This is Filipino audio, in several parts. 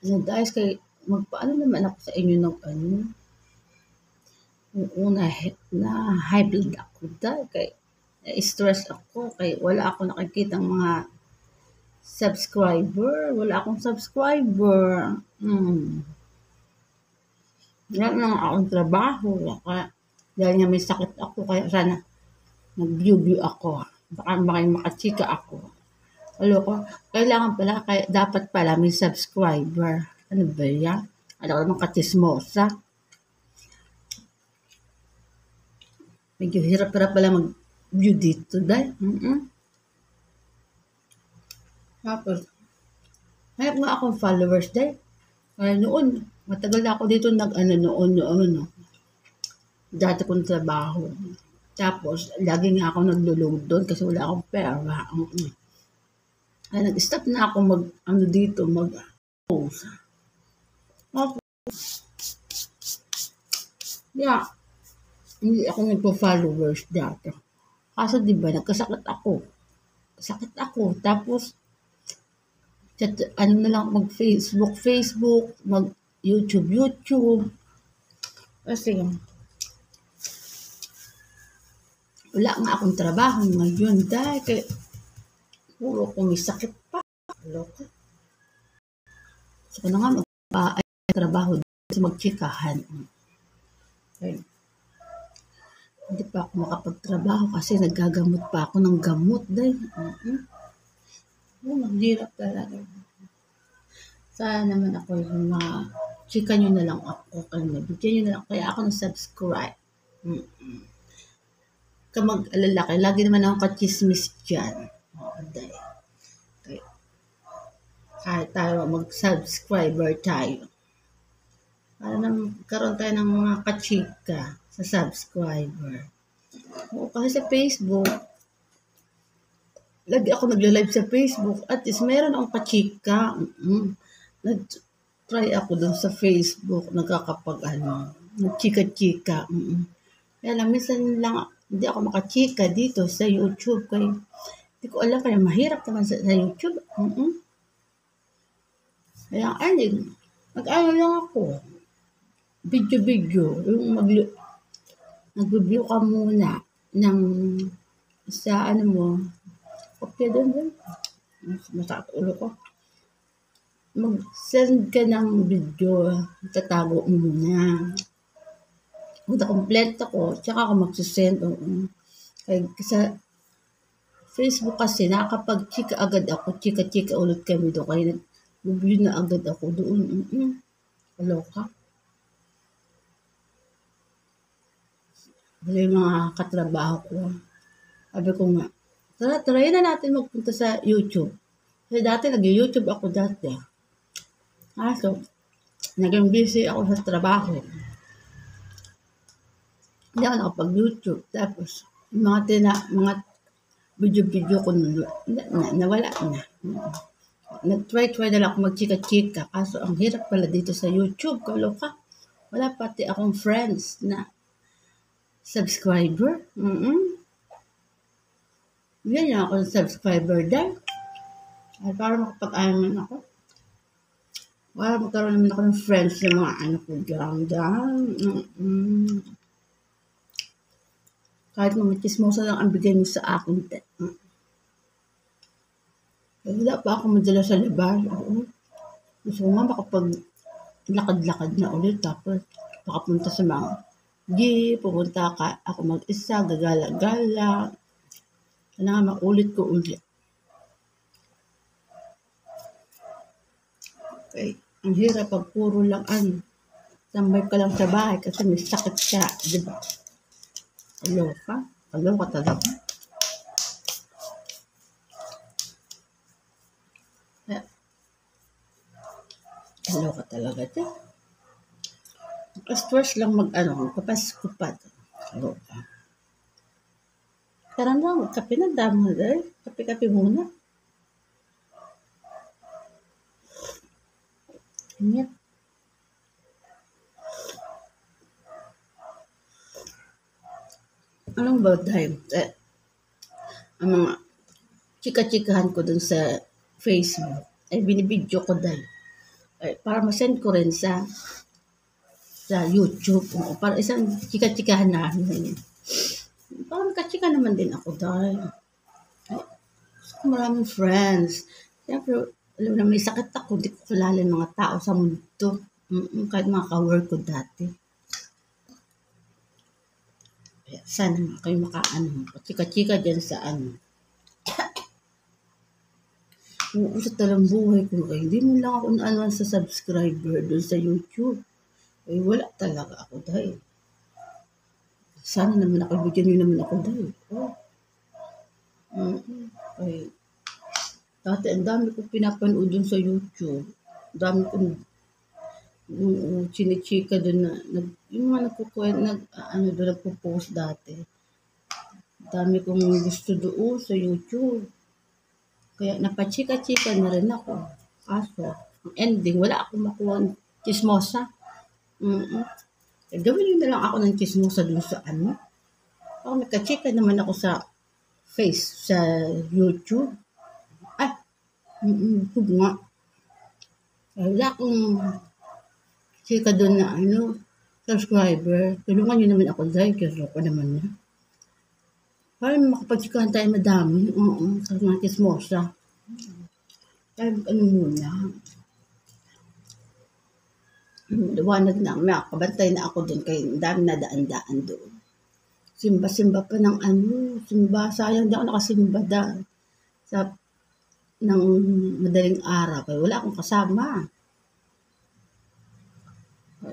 So guys, kay magpaano naman ako sa inyo ng ano, oo, na high blood ako dahil kay na-stress ako kay wala ako nakikitang mga subscriber, wala akong subscriber. Wala na akong trabaho, kaya dahil nga may sakit ako kaya sana nag-view ako. Baka makachika ako. Loko, kailangan pala, kaya dapat pala may subscriber. Ano ba yan? Alam ko naman katismosa. Medyo hirap-hirap pala mag-view dito dahil. Tapos, hanap nga akong followers dahil. Kaya noon, matagal na ako dito noon. No. Dati kong trabaho. Tapos, lagi nga ako naglo-load doon kasi wala akong pera. Kaya nag-stop na ako mag-post. Yeah, hindi ako nagpo-followers dati. Kaso diba, nagkasakit ako. Tapos, ano na lang, mag-Facebook, mag-YouTube. Kasi, wala nga akong trabaho ngayon dahil puro ko may sakit pa. Loko. So, na nga trabaho sa magchikahan. Okay. Hindi pa ako makapagtrabaho kasi nagagamot pa ako ng gamot dahil. Maghirap talaga. Sana naman ako yung mga chika nyo na lang ako. Bigyan nyo na lang. Kaya ako na-subscribe. Mag-alala kayo. Lagi naman ako kachismis dyan. Dahil. Okay. Kahit tayo mag-subscriber tayo. Para nang karoon tayo ng mga kachika sa subscriber. Oo, kasi sa Facebook, lagi ako nagla-live sa Facebook. At least meron akong kachika. Nag-try ako dun sa Facebook. Nagchika-chika. Kaya lang, minsan lang, hindi ako makachika dito sa YouTube. Kaya, hindi ko alam, kaya mahirap naman sa YouTube. Kaya, nag-ano lang ako. Video. Yung nag-review ka muna ng sa ano mo. Okay doon. Masakit ulo ko. Mag-send ka ng video. Tatago mo muna. Kung kompleto ko, tsaka ako magsisend. Kaya sa Facebook kasi, nakakapag-chika agad ako. Chika-chika ulit kami doon. Kaya nag-review na agad ako doon. Kaloka. Bali mga katrabaho ko. Sabi ko nga, try na natin magpunta sa YouTube. Kasi dati nag-YouTube ako dati. So, naging busy ako sa trabaho. Hindi ako nakapag-YouTube. Tapos, mga video ko nawala na. Nag-try na lang ako magchika-chika. Kaso, ang hirap pala dito sa YouTube. Kaloka. Wala pati akong friends na subscriber. Yan ako ng subscriber dahil. Ay, para makapag-ayaman ako. Para magkaroon naman ako ng friends sa mga anak ko dyan. Kahit mga chismosa lang ang bigay mo sa akin. Wala pa ako madala sa labas. Gusto ko nga makapag-lakad-lakad na ulit. Tapos makapunta sa mga pupunta ako mag-isa, gagala-gala. Sana nga maulit ko ulit. Okay. Ang hirap pag puro lang tambay ka lang sa bahay kasi may sakit ka, di ba? Aloka talaga. Aloka talaga ito. Stress lang magpapaskupat. Aloka. Tara na, magkape na damo dahil. Kape-kape muna. Ingat. Anong ba dahil? Ang mga chika-chikahan ko dun sa Facebook ay binibidyo ko dahil. para masend ko rin sa YouTube. O, para isang chika-chikahan namin. Para magkachika naman din ako dahil maraming friends. Siyempre, alam na may sakit ako, hindi ko kilala yung mga tao sa mundo. Kahit mga ka-work ko dati. Kaya sana kayo chika-chika dyan sa sa talang buhay ko kayo. Hindi mo lang ako naanuan sa subscriber doon sa YouTube. Wala talaga ako dahil. Sana naman ako, bigyan nyo naman ako dahil. Dati ang dami kong pinapanood dun sa YouTube. Ang dami kong chinichika dun na, yung mga doon nagpo-post dati. Dami kong gusto doon sa YouTube. Kaya napachika-chika na rin ako. Kaso, ang ending, wala akong makuha ng chismosa. Gawin nyo na lang ako ng chismosa dun sa nagkachika naman ako sa sa YouTube. YouTube nga. Wala akong chika dun na subscriber. Tulungan nyo naman ako dahil kasi ako naman na. Para makapagchikahan tayo madami. Sa mga chismosa. Kaya muna. Liwanag na. Makabantay na ako dun. Kaya dami na daan-daan doon. Simba-simba pa ng simba. Sayang di ako nakasimba ng madaling araw. Kaya wala akong kasama.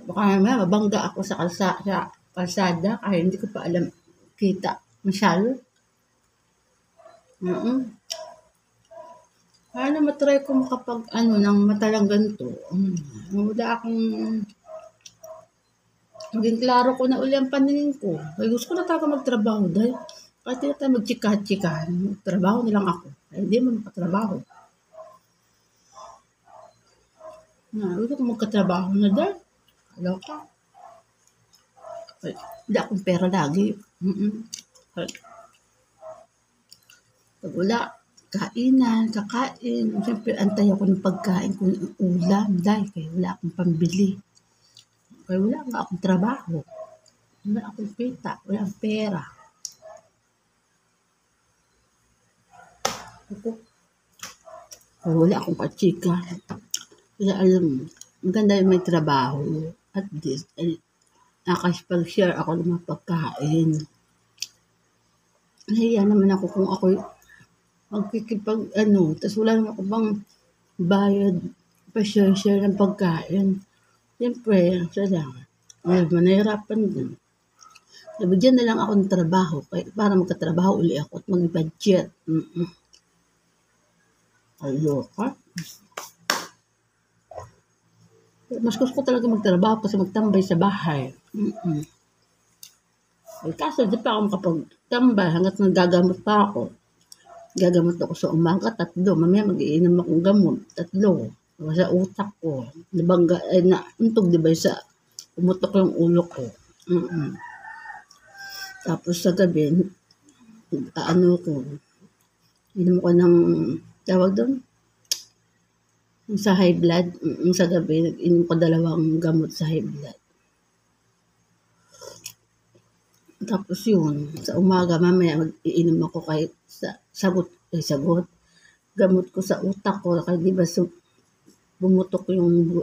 Baka naman mabangga ako sa kalsada. Kaya hindi ko pa alam kita masyado. Kaya na matry ko makapag ng matalang ganito. Wala akong maging klaro ko na uli ang paningin ko. Kaya gusto ko na talaga magtrabaho dahil kahit hindi tayo magchika-chikahan, magtrabaho na lang ako. Kaya hindi mo makatrabaho. Gusto ko magkatrabaho na dahil. Alam ka. Hindi akong pera lagi. Pag wala, kakain. Siyempre, antay ako ng pagkain ko ng ulam dahil kaya wala akong pambili. Kaya wala nga akong trabaho. Wala akong kita. Wala akong pera. Kaya wala akong pachika. Kaya alam mo, maganda yung may trabaho. At least, nakasipag-share ako ng mga pagkain. Nahiya naman ako kung ako magkikipag tapos wala naman ako bang bayad pa-share ng pagkain. Siyempre, manahirapan din. Nabigyan na lang ako ng trabaho para magkatrabaho uli ako at mag-budget. Aloka. Mas gusto ko talaga magtrabaho kasi magtambay sa bahay. Kaso di pa ako makapagtambay hanggat nagagamot pa ako. Gagamot ako sa umaga, 3. Mamaya mag-iinom akong gamot, 3. Sa utak ko. Nauntog diba umutok yung ulo ko. Tapos sa gabi, inom ko ng, tawag doon? Sa high blood, sa gabi, nag-inom ko 2 gamot sa high blood. Tapos yun, sa umaga, mamaya mag-iinom ako kahit sagot. Gamot ko sa utak ko, kaya di ba bumutok yung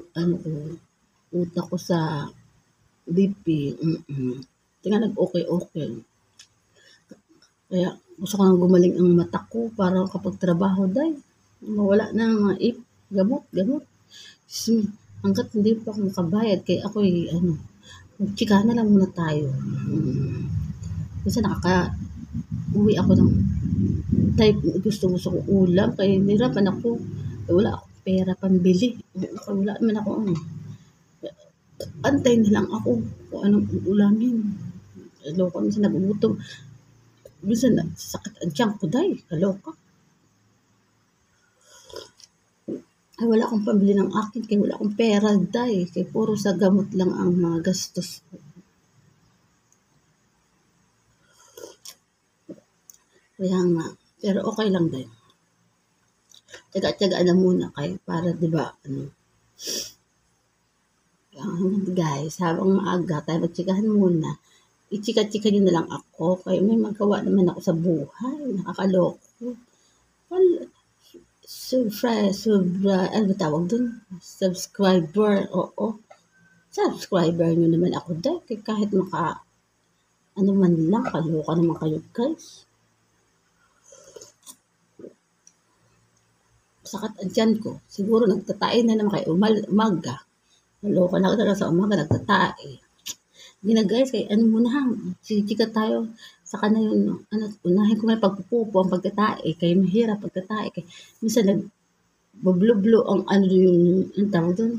utak ko sa BP. Tingnan nag-okay. Kaya gusto ko nang gumaling ang mata ko para kapag trabaho dahil mawala na ng mga gamot. Hanggat hindi pa ako makabayad, kaya ako magchika na lang muna tayo. Kasi uwi ako ng type gusto kong ulam, kaya nirapan ako. Wala akong pera pambili. Wala naman ako antay na lang ako kung anong ulamin. Kaloka, minsan nagugutom. Minsan sakit ang tiyan ko dahil. Kaloka. Ay, wala akong pambili ng akin kaya wala akong pera dahil. Kaya puro sa gamot lang ang mga gastos ko. Kaya nga. Pero okay lang dahil. Tiyaga-tiyagaan na muna kayo para, di ba, Guys, habang maaga tayo magtsikahan muna. I-chika-chika niyo na lang ako. Kaya may magawa naman ako sa buhay. Nakakaloko. Well, ano ba tawag dun? Subscriber. Oo. Subscriber nyo naman ako dahil kahit ano man lang, kaloka naman kayo guys. Sakat ang tiyan ko. Siguro nagtatae na naman kayo umaga. Kaloka na talaga sa umaga, nagtatae. Hindi na guys, kaya ano muna ha, chika tayo. Saka na yun, unahin ko na pagpupupo, ang pagtatae. Kaya mahirap pagtatae. Kaya minsan nagbublo ang tawag doon,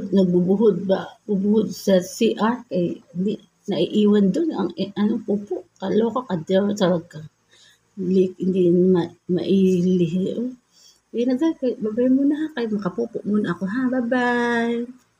nagbubuhod sa CR. Kaya hindi, naiiwan doon ang pupo. Kaloka ka, tawag ka. Hindi mailihi. Yun na guys, bye-bye muna ha. Kayo makapupo muna ako ha. Bye-bye.